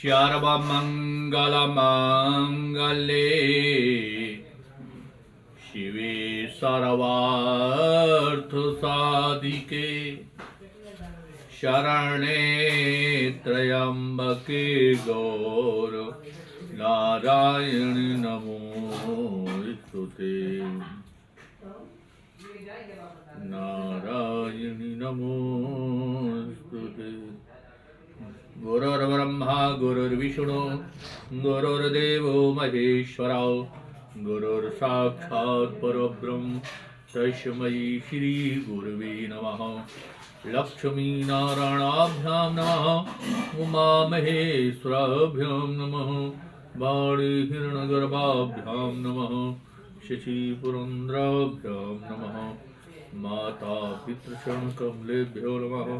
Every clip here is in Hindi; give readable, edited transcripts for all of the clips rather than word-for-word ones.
सर्वमङ्गलमाङ्गल्ये शिवे सर्वार्थसाधिके शरणे त्र्यम्बके गौर नारायण नमोस्तुते नारायण नमोस्तुते। गुरुर्ब्रह्मा गुरुर्विष्णु गुरुर्देवो महेश्वरा गुरुर्साक्षात् परब्रह्म तस्मै श्री गुरुवे नमः। लक्ष्मीनारायणाभ्यां नमः उमामहेश्वराभ्यां नमः वाणीहिरण्यगर्भाभ्यां नमः शशिपुरन्द्राभ्यां नमः माता पितृचरणकमलेभ्यो नमः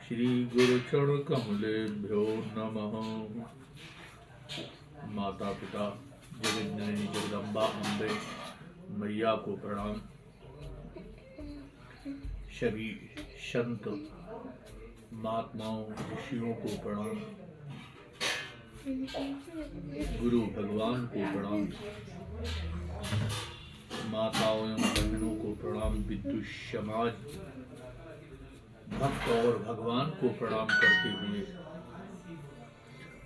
श्री गुरुचरणकमलेभ्यो नमः। माता पिता जगन्नाथ जगदम्बा अम्बे मैया को प्रणाम। सभी संत महात्माओं ऋषियों को प्रणाम। गुरु भगवान को प्रणाम। माताओं एवं बहनों को प्रणाम। विद्युत समाज भक्त और भगवान को प्रणाम करते हुए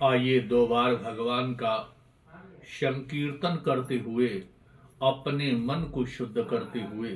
आइए दो बार भगवान का संकीर्तन करते हुए अपने मन को शुद्ध करते हुए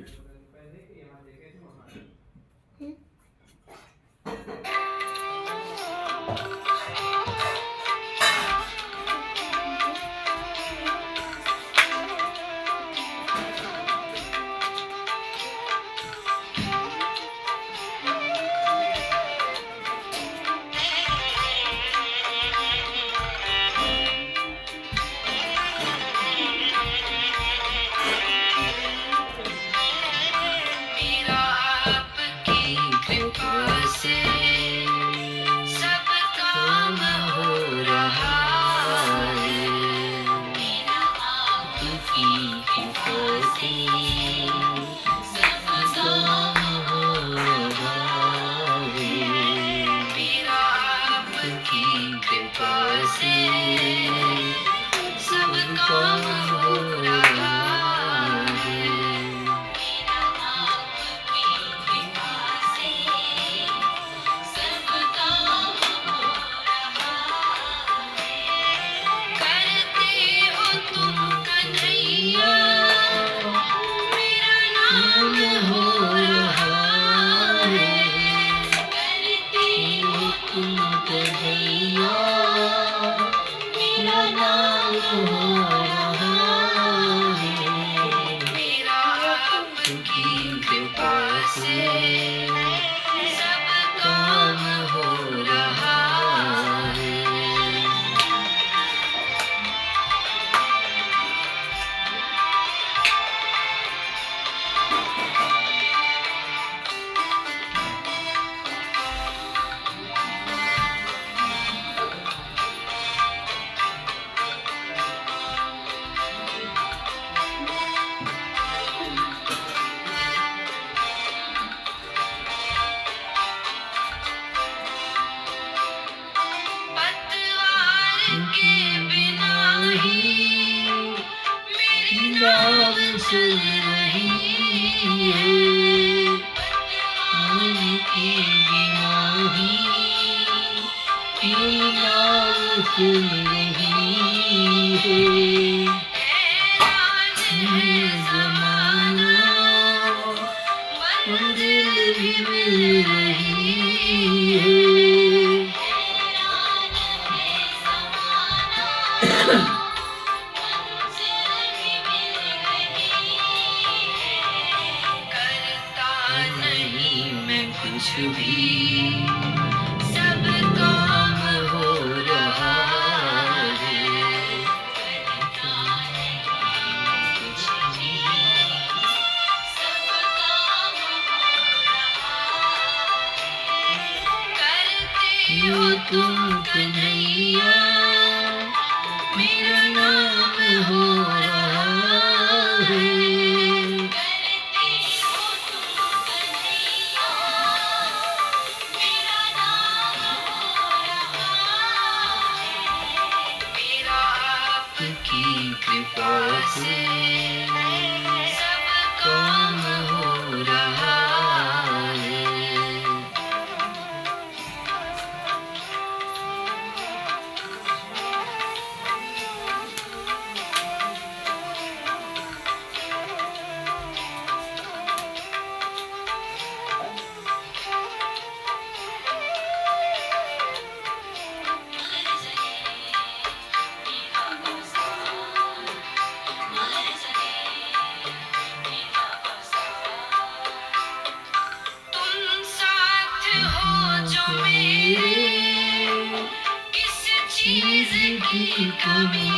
आपकी कृपा से सब काम हो रहा है। चीज की कमी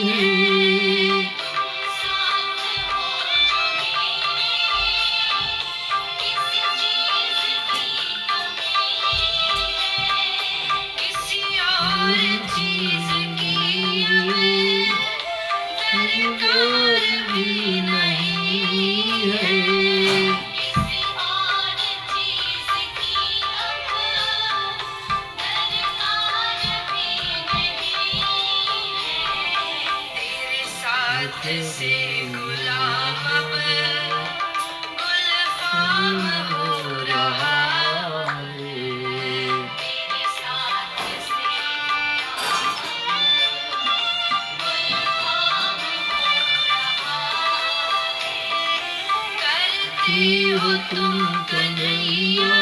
है, साथ हो जो मेरे, किसी चीज की कमी है, किसी और चीज की हमें दरकार भी नहीं है, किसी और चीज की अब दरकार भी नहीं है। तेरे साथ से गुलाम अब गुलफाम हो रहा है। तेरे साथ से गुलफाम करती हो तुम कन्हैया,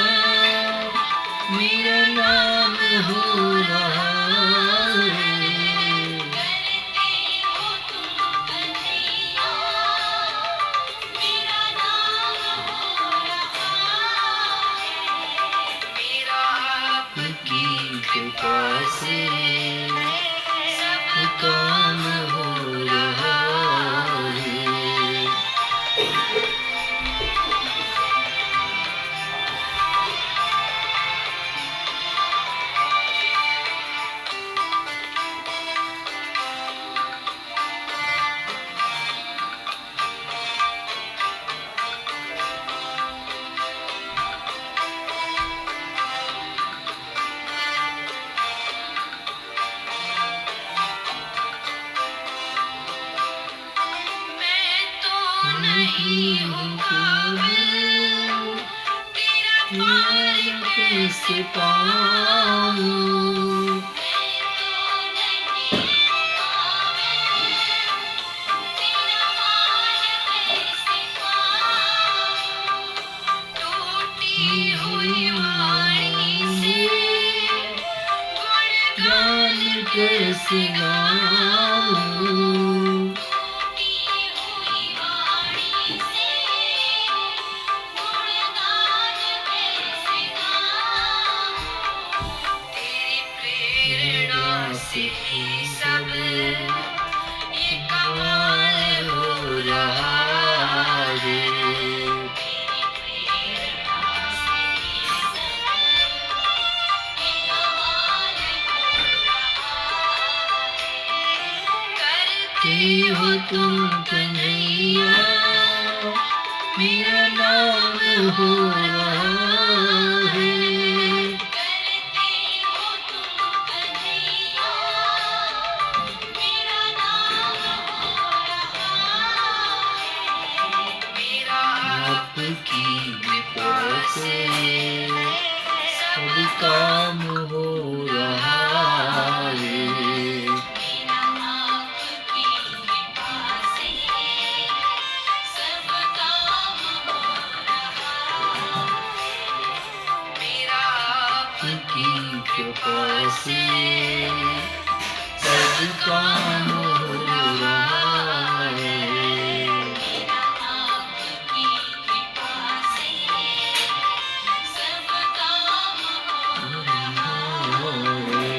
मेरा नाम हो रहा है। करती हो तुम कन्हैया, मेरा नाम हो रहा है। मेरा आपकी कृपा से सब काम हो रहा है। मैं तो नहीं हूँ काबिल, तेरा पार कैसे पाऊँ। मैं तो नहीं हूँ काबिल, तेरा पार कैसे पाऊँ। टूटी हुई वाणी से गुणगान कैसे गाऊँ। टूटी हुई वाणी से गुणगान कैसे गाऊँ। तेरी प्रेरणा से ही सब ये कमाल हो रहा है। तेरी प्रेरणा से ही सब ये कमाल हो रहा है। करती हो तुम कन्हैया, मेरा नाम हो रहा है। करती हो तुम कन्हैया, मेरा नाम हो रहा है। मेरा आपकी कृपा से सब काम हो रहा है। मेरा आपकी कृपा से सब काम हो रहा है। मेरा आपकी कृपा से सब काम हो रहा है। मेरा आपकी कृपा से सब काम हो रहा है।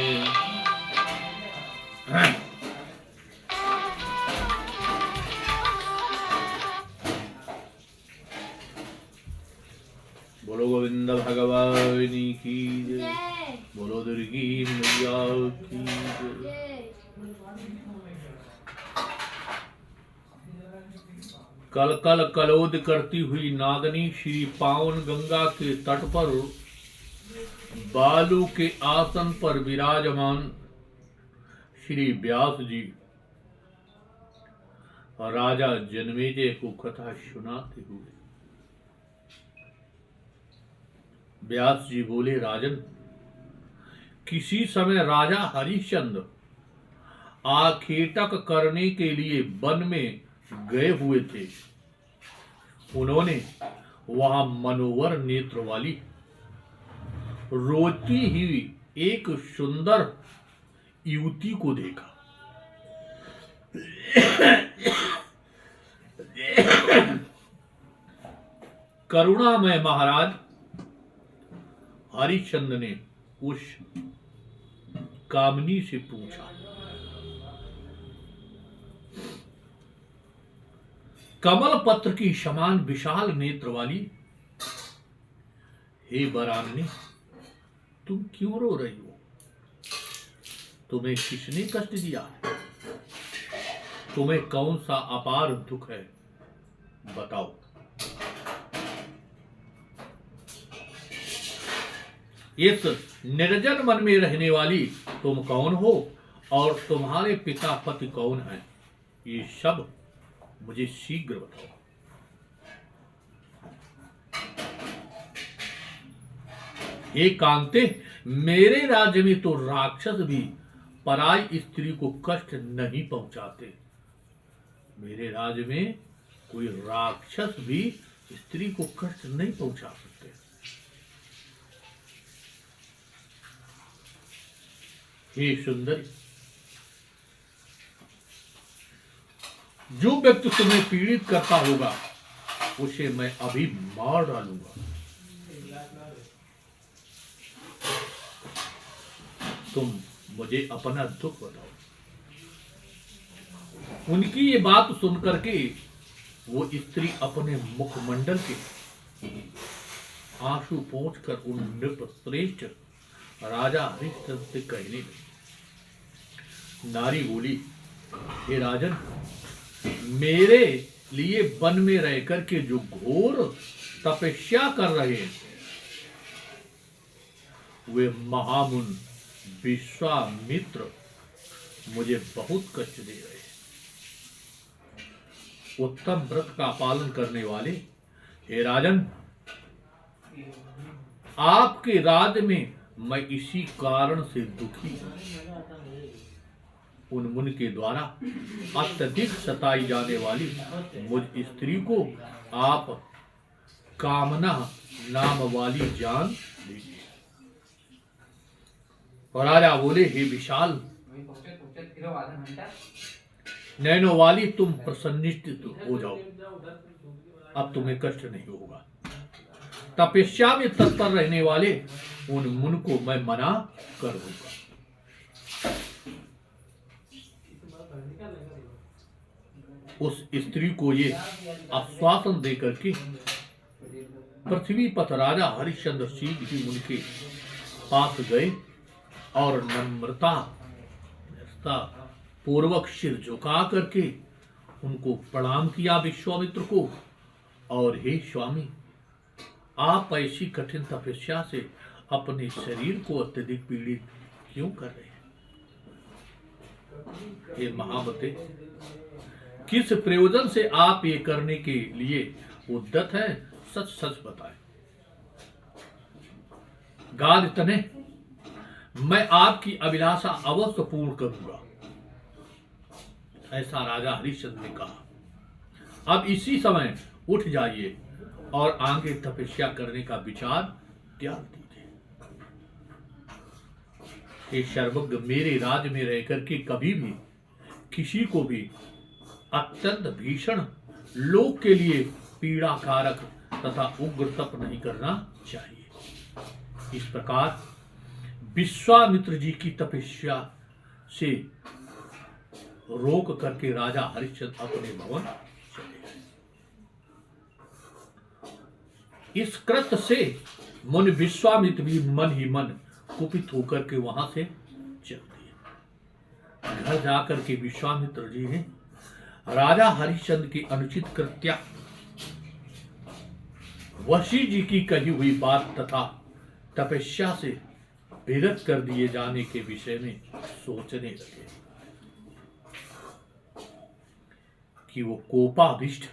बोलो गोविंद भगवान की जय, बोलो दुर्गी मैया की जय। कल कल कलोद करती हुई नागनी श्री पावन गंगा के तट पर बालू के आसन पर विराजमान श्री व्यास जी राजा जन्मेजय को कथा सुनाते हुए। व्यास जी बोले, राजन, किसी समय राजा हरिश्चंद्र आखेटक करने के लिए वन में गए हुए थे। उन्होंने वहां मनोहर नेत्र वाली रोती हुई एक सुंदर युवती को देखा। करुणामय महाराज हरिश्चंद्र ने उस कामनी से पूछा, कमल पत्र की समान विशाल नेत्र वाली, हे वराननी, तुम क्यों रो रही हो? तुम्हें किसने कष्ट दिया है? तुम्हें कौन सा अपार दुख है, बताओ। इस निर्जन मन में रहने वाली तुम कौन हो और तुम्हारे पिता पति कौन हैं? ये सब मुझे शीघ्र बताओ। हे कांते, मेरे राज्य में तो राक्षस भी पराई स्त्री को कष्ट नहीं पहुंचाते। मेरे राज्य में कोई राक्षस भी स्त्री को कष्ट नहीं पहुंचा सकते। हे सुंदरी, जो व्यक्ति तुम्हें पीड़ित करता होगा उसे मैं अभी मार डालूंगा। तुम मुझे अपना दुख बताओ। उनकी ये बात सुनकर के वो स्त्री अपने मुखमंडल के आंसू पोंछकर उन नृप श्रेष्ठ राजा हरिश्चंद्र से कहने लगी। नारी बोली, हे राजन, मेरे लिए वन में रहकर के जो घोर तपस्या कर रहे हैं वे महामुन विश्वामित्र मुझे बहुत कष्ट दे रहे हैं। उत्तम व्रत का पालन करने वाले, हे राजन, आपके राज्य में मैं इसी कारण से दुखी हूं। उन मुनि के द्वारा अत्यधिक सताई जाने वाली मुझ स्त्री को आप कामना नाम वाली जान दीजिए। और राजा बोले, हे विशाल नैनो वाली, तुम प्रसन्निष्ठ हो जाओ, अब तुम्हें कष्ट नहीं होगा। तपस्या में तत्पर रहने वाले उन मुन को मैं मना कर दूंगा। उस स्त्री को ये आश्वासन देकर के पृथ्वी पथ राजा हरिश्चंद्र शीघ्र ही उनके पास गए और नम्रता पूर्वक सिर झुका करके उनको प्रणाम किया विश्वामित्र को। और हे स्वामी, आप ऐसी कठिन तपस्या से अपने शरीर को अत्यधिक पीड़ित क्यों कर रहे हैं? हे महामते, किस प्रयोजन से आप ये करने के लिए उद्यत हैं? सच सच बताएं। गाद तने, मैं आपकी अभिलाषा अवश्य पूर्ण करूंगा, ऐसा राजा हरिश्चंद्र ने कहा। अब इसी समय उठ जाइए और आगे तपस्या करने का विचार त्याग दीजिए। ये सर्वज्ञ, मेरे राज्य में रहकर के कभी भी किसी को भी अत्यंत भीषण लोक के लिए पीड़ाकारक तथा उग्र तप नहीं करना चाहिए। इस प्रकार विश्वामित्र जी की तपस्या से रोक करके राजा हरिश्चंद्र अपने भवन चले गए। इस कृत्य से मुनि विश्वामित्र भी मन ही मन कुपित होकर के वहां से चल दिए। घर जाकर के विश्वामित्र जी ने राजा हरिश्चंद्र की अनुचित कृत्या, वशी जी की कही हुई बात तथा तपस्या से विरत कर दिए जाने के विषय में सोचने लगे कि वो कोपाभिष्ट